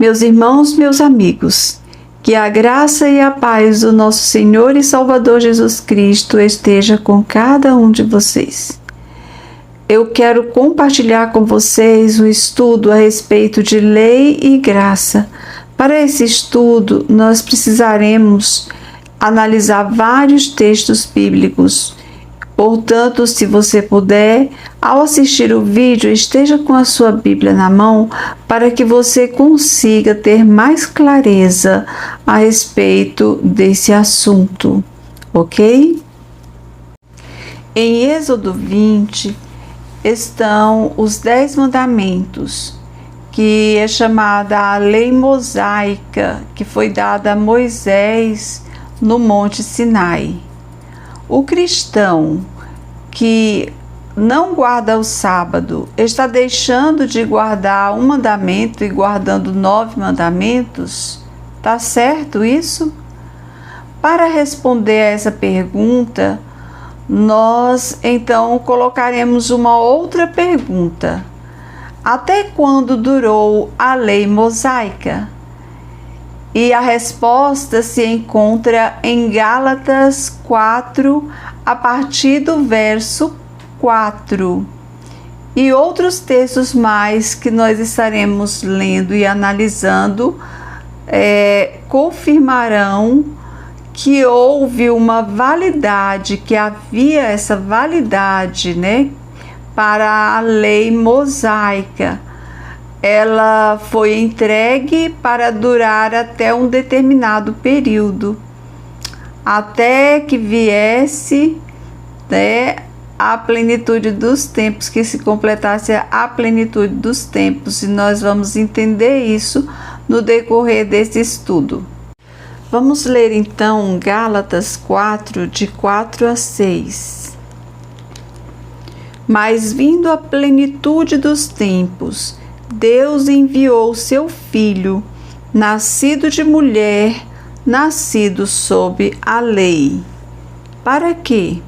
Meus irmãos, meus amigos, que a graça e a paz do nosso Senhor e Salvador Jesus Cristo esteja com cada um de vocês. Eu quero compartilhar com vocês o estudo a respeito de lei e graça. Para esse estudo, nós precisaremos analisar vários textos bíblicos. Portanto, se você puder, ao assistir o vídeo, esteja com a sua Bíblia na mão para que você consiga ter mais clareza a respeito desse assunto, ok? Em Êxodo 20 estão os 10 mandamentos, que é chamada a lei mosaica, que foi dada a Moisés no Monte Sinai. O cristão que não guarda o sábado está deixando de guardar um mandamento e guardando 9 mandamentos? Tá certo isso? Para responder a essa pergunta, nós então colocaremos uma outra pergunta. Até quando durou a lei mosaica? E a resposta se encontra em Gálatas 4, a partir do verso 4. E outros textos mais que nós estaremos lendo e analisando confirmarão que houve uma validade, que havia essa validade, para a lei mosaica. Ela foi entregue para durar até um determinado período, até que viesse a plenitude dos tempos, que se completasse a plenitude dos tempos, e nós vamos entender isso no decorrer desse estudo. Vamos ler então Gálatas 4, de 4 a 6. Mas vindo a plenitude dos tempos, Deus enviou seu Filho, nascido de mulher, nascido sob a lei. Para quê?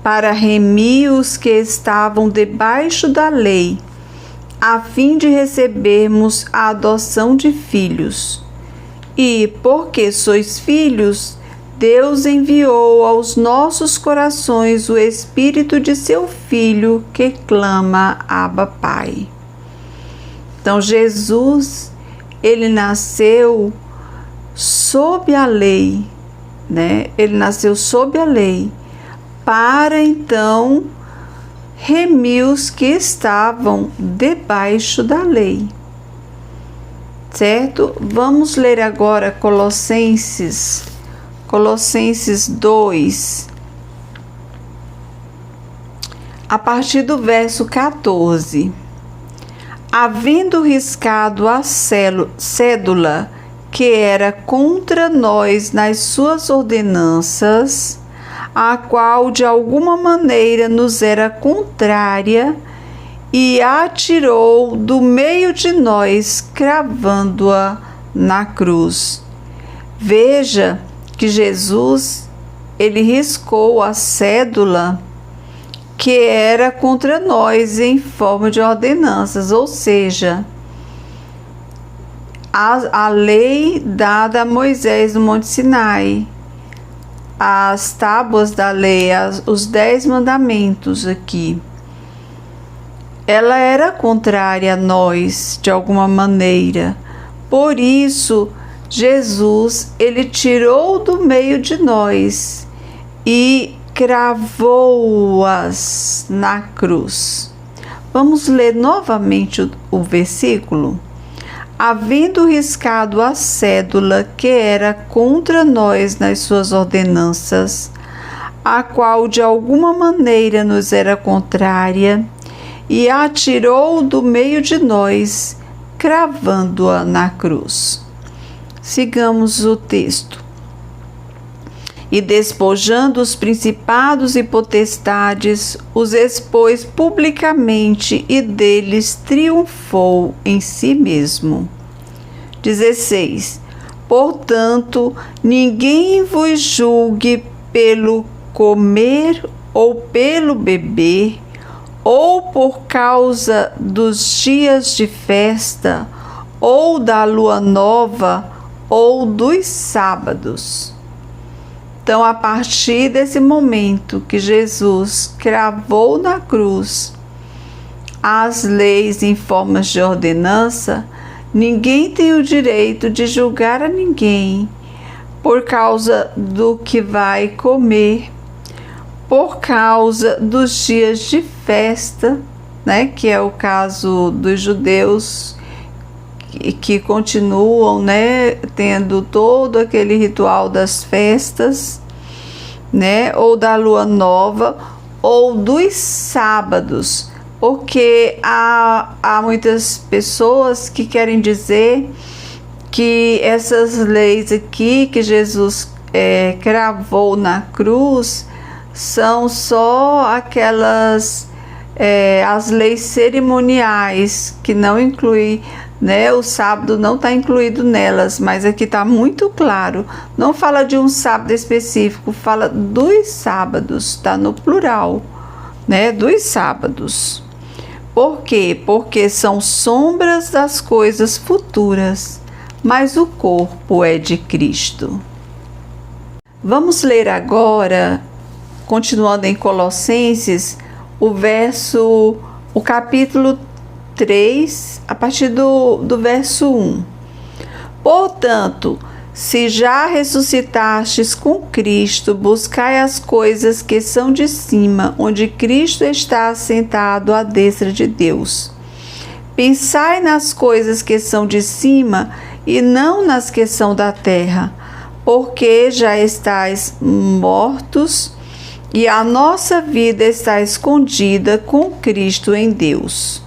Para remir os que estavam debaixo da lei, a fim de recebermos a adoção de filhos. E, porque sois filhos, Deus enviou aos nossos corações o Espírito de seu Filho, que clama, Abba, Pai. Então, Jesus, ele nasceu sob a lei, Ele nasceu sob a lei, para então remir os que estavam debaixo da lei. Certo? Vamos ler agora Colossenses 2, a partir do verso 14. Havendo riscado a cédula que era contra nós nas suas ordenanças, a qual de alguma maneira nos era contrária, e a tirou do meio de nós, cravando-a na cruz. Veja que Jesus, ele riscou a cédula que era contra nós em forma de ordenanças, ou seja, a lei dada a Moisés no Monte Sinai, as tábuas da lei, os 10 mandamentos aqui, ela era contrária a nós de alguma maneira. Por isso, Jesus, ele tirou do meio de nós e cravou-as na cruz. Vamos ler novamente o versículo. Havendo riscado a cédula que era contra nós nas suas ordenanças, a qual de alguma maneira nos era contrária, e a tirou do meio de nós, cravando-a na cruz. Sigamos o texto. E despojando os principados e potestades, os expôs publicamente e deles triunfou em si mesmo. 16. Portanto, ninguém vos julgue pelo comer ou pelo beber, ou por causa dos dias de festa, ou da lua nova, ou dos sábados. Então, a partir desse momento que Jesus cravou na cruz as leis em formas de ordenança, ninguém tem o direito de julgar a ninguém por causa do que vai comer, por causa dos dias de festa, né, que é o caso dos judeus que continuam, né, tendo todo aquele ritual das festas, né, ou da lua nova, ou dos sábados, porque há muitas pessoas que querem dizer que essas leis aqui que Jesus cravou na cruz são só aquelas as leis cerimoniais, que não inclui, né, o sábado não está incluído nelas, mas aqui está muito claro, não fala de um sábado específico, fala dos sábados, está no plural, né, dos sábados. Por quê? Porque são sombras das coisas futuras, mas o corpo é de Cristo. Vamos ler agora, continuando em Colossenses, o capítulo 3, a partir do verso 1. Portanto, se já ressuscitastes com Cristo, buscai as coisas que são de cima, onde Cristo está assentado à destra de Deus. Pensai nas coisas que são de cima e não nas que são da terra, porque já estáis mortos e a nossa vida está escondida com Cristo em Deus.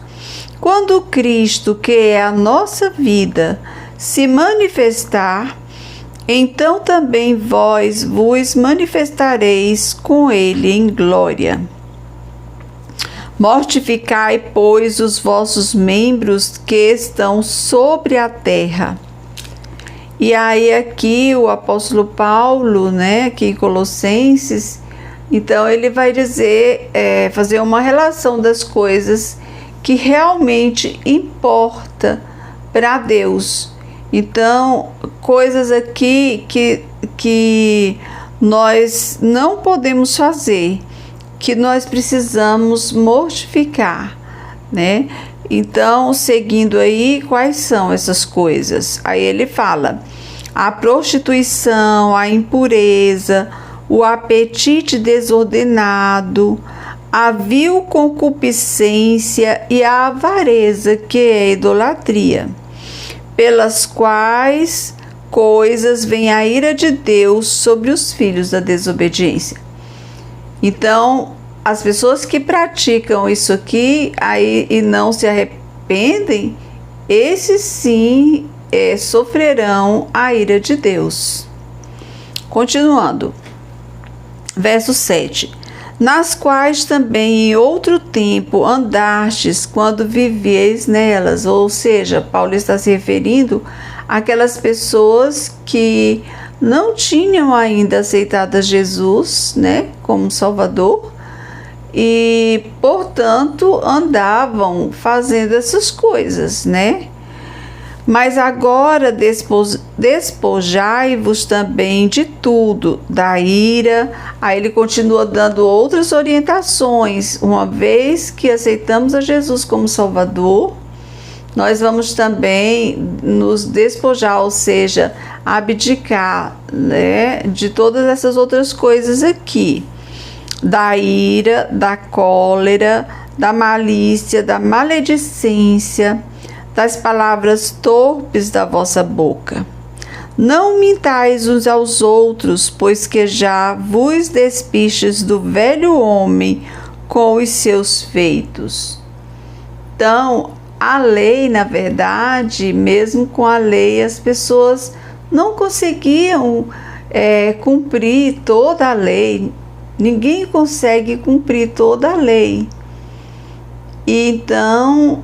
Quando Cristo, que é a nossa vida, se manifestar, então também vós vos manifestareis com ele em glória. Mortificai, pois, os vossos membros que estão sobre a terra. E aí aqui o apóstolo Paulo, né, aqui em Colossenses, então ele vai dizer, fazer uma relação das coisas que realmente importa para Deus. Então, coisas aqui que nós não podemos fazer, que nós precisamos mortificar, né? Então, seguindo aí, quais são essas coisas? Aí ele fala: a prostituição, a impureza, o apetite desordenado, a vil concupiscência e a avareza, que é a idolatria, pelas quais coisas vem a ira de Deus sobre os filhos da desobediência. Então, as pessoas que praticam isso aqui aí e não se arrependem, esses sim sofrerão a ira de Deus. Continuando, verso 7. Nas quais também em outro tempo andastes quando vivieis nelas. Ou seja, Paulo está se referindo àquelas pessoas que não tinham ainda aceitado a Jesus, né, como Salvador, e, portanto, andavam fazendo essas coisas, né? Mas agora despojai-vos também de tudo, da ira. Aí ele continua dando outras orientações. Uma vez que aceitamos a Jesus como Salvador, nós vamos também nos despojar, ou seja, abdicar, né, de todas essas outras coisas aqui. Da ira, da cólera, da malícia, da maledicência, das palavras torpes da vossa boca. Não mintais uns aos outros, pois que já vos despistes do velho homem com os seus feitos. Então, a lei, na verdade, mesmo com a lei, as pessoas não conseguiam cumprir toda a lei. Ninguém consegue cumprir toda a lei. Então,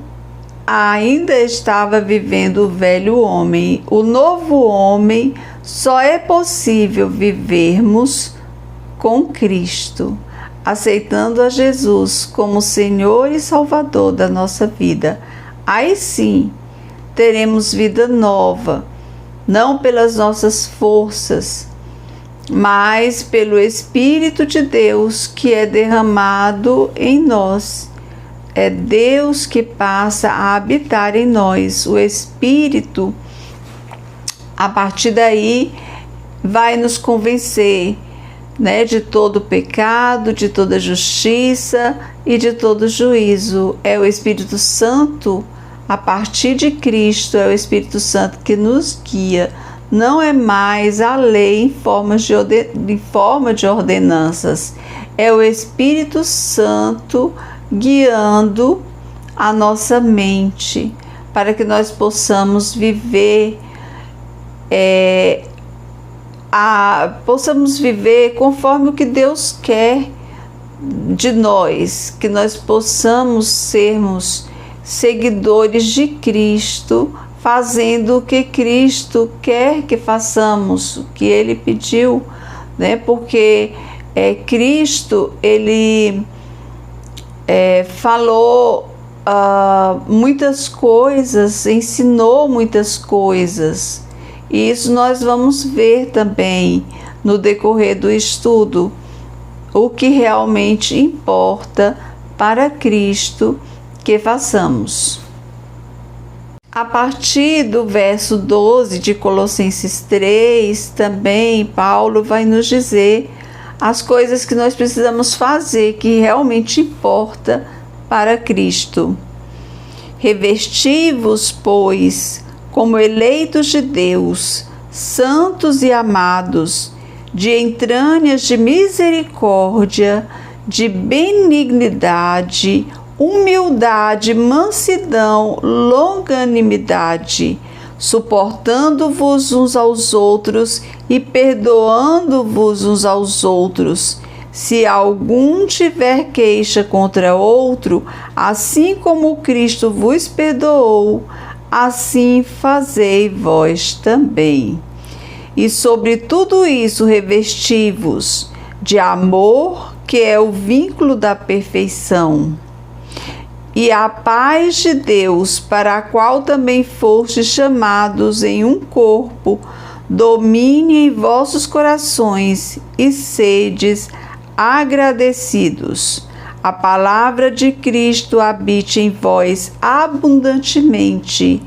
ainda estava vivendo o velho homem. O novo homem só é possível vivermos com Cristo, aceitando a Jesus como Senhor e Salvador da nossa vida. Aí sim, teremos vida nova, não pelas nossas forças, mas pelo Espírito de Deus que é derramado em nós. É Deus que passa a habitar em nós. O Espírito, a partir daí, vai nos convencer, né, de todo pecado, de toda justiça e de todo juízo. É o Espírito Santo, a partir de Cristo, é o Espírito Santo que nos guia. Não é mais a lei em forma de ordenanças. É o Espírito Santo guiando a nossa mente para que nós possamos viver conforme o que Deus quer de nós, que nós possamos sermos seguidores de Cristo, fazendo o que Cristo quer que façamos, o que Ele pediu, né? Porque Cristo, Ele falou muitas coisas, ensinou muitas coisas, e isso nós vamos ver também no decorrer do estudo, o que realmente importa para Cristo que façamos. A partir do verso 12 de Colossenses 3, também Paulo vai nos dizer as coisas que nós precisamos fazer, que realmente importa para Cristo. Revesti-vos, pois, como eleitos de Deus, santos e amados, de entranhas de misericórdia, de benignidade, humildade, mansidão, longanimidade, suportando-vos uns aos outros e perdoando-vos uns aos outros. Se algum tiver queixa contra outro, assim como Cristo vos perdoou, assim fazei vós também. E sobre tudo isso revesti-vos de amor, que é o vínculo da perfeição. E a paz de Deus, para a qual também fostes chamados em um corpo, domine em vossos corações e sedes agradecidos. A palavra de Cristo habite em vós abundantemente,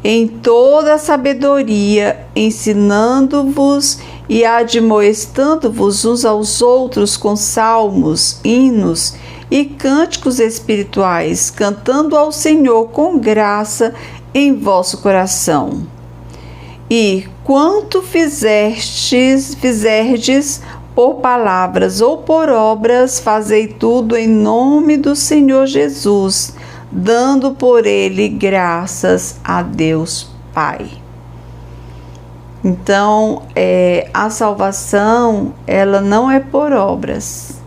em toda a sabedoria, ensinando-vos e admoestando-vos uns aos outros com salmos, hinos e cânticos espirituais, cantando ao Senhor com graça em vosso coração. E quanto fizerdes por palavras ou por obras, fazei tudo em nome do Senhor Jesus, dando por ele graças a Deus Pai. Então, a salvação, ela não é por obras,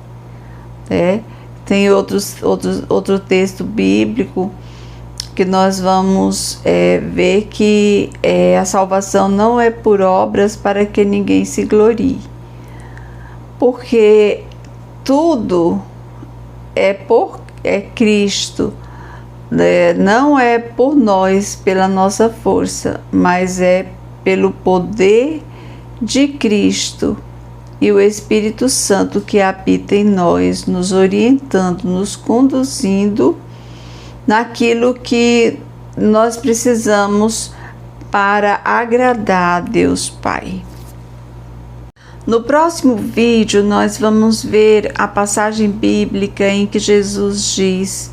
né? Tem outro texto bíblico que nós vamos ver que a salvação não é por obras para que ninguém se glorie. Porque tudo é Cristo, né? Não é por nós, pela nossa força, mas é pelo poder de Cristo e o Espírito Santo que habita em nós, nos orientando, nos conduzindo naquilo que nós precisamos para agradar a Deus Pai. No próximo vídeo, nós vamos ver a passagem bíblica em que Jesus diz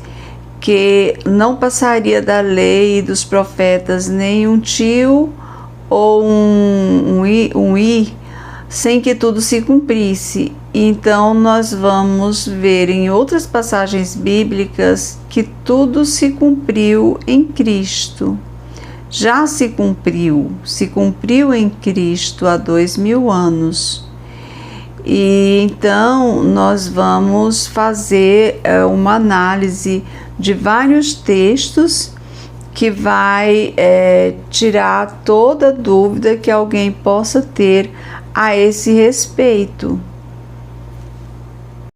que não passaria da lei e dos profetas nem um tio ou um i sem que tudo se cumprisse. Então, nós vamos ver em outras passagens bíblicas que tudo se cumpriu em Cristo. Já se cumpriu em Cristo há 2000 anos. E então nós vamos fazer uma análise de vários textos que vai tirar toda dúvida que alguém possa ter a esse respeito.